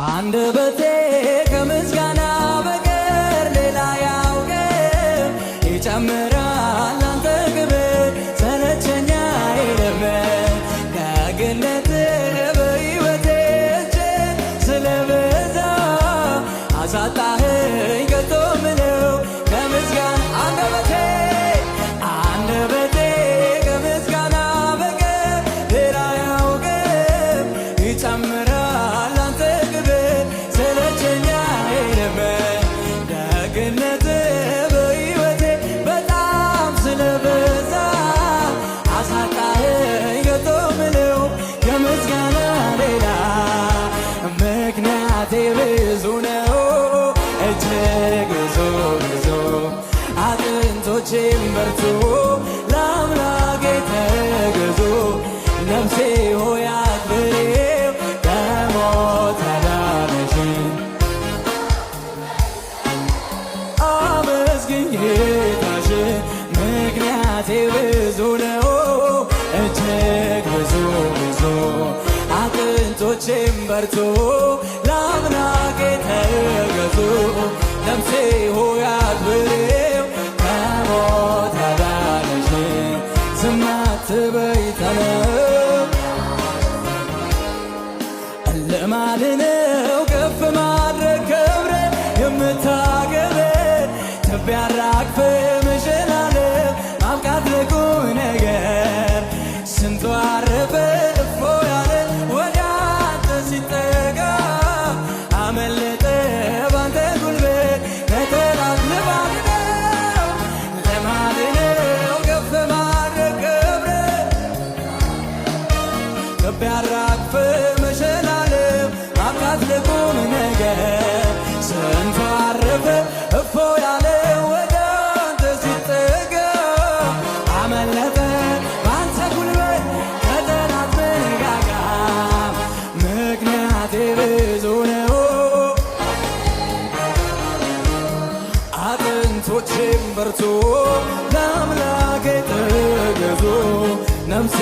አንደበቴ ከምስጋና በቀር ሌላ ያውቅም። ይጨምራል አንተ ክብር ሰለቸኝ አይልም። ደግነትህ በሕይወቴ እጅግ ስለበዛ አሳጣኸኝ ከቶ ምለው ከምስጋና አንደበቴ ከምስጋና በቀር ሌላ ያውቅም። ይጨምራል አንተ ክብር ሰለቸኝ አይልም። ደግነትህ በሕይወቴ በጣም ስለበዛ አሳጣኸኝ ከቶ ምለው ከምስጋና ሌላ ምክንያቴ ብዙ ነው እጅግ ብዙ አጥንቶቼም በርቱ ለአምላኬ ተገዙ። ነፍሴ ሆይ አክብሬው ከሞት አዳነሽን አመስግኝ ጌታሽን። ምክንያቴ ብዙ ነው እጅግ ብዙ አጥንቶቼም በርቱ ለአምላኬ ተገዙ። ነፍሴ ሆይ አክብሬው ከሞት አዳነሽን። ዝም አትበይ ተነስ ልማድ ነው ከፍ ማድረግ ክብር የምታከብር ትቢያ አራግፈ መሸላለም ማብቃት ለቁም ነገር ስንቱ አረፈ እፎ ያለ ወደ አንተ ሲጠጋ አመለጠ ባንተ ጉልበት ከጠላት ልማድ ነው ከፍ ማድረግ ክብር ትቢያ አራግፈ መሸላለም ማብቃት ለቁም ነገር ስንቱ አረፈ እፎ ያለ ወደ አንተ ሲጠጋ አመለጠ ባንተ ጉልበት ከጠላት መንጋጋ። ምክንያቴ ብዙ ነው አጥንቶቼም በርቱ ለአምላኬ ተገዙ። ነፍሴ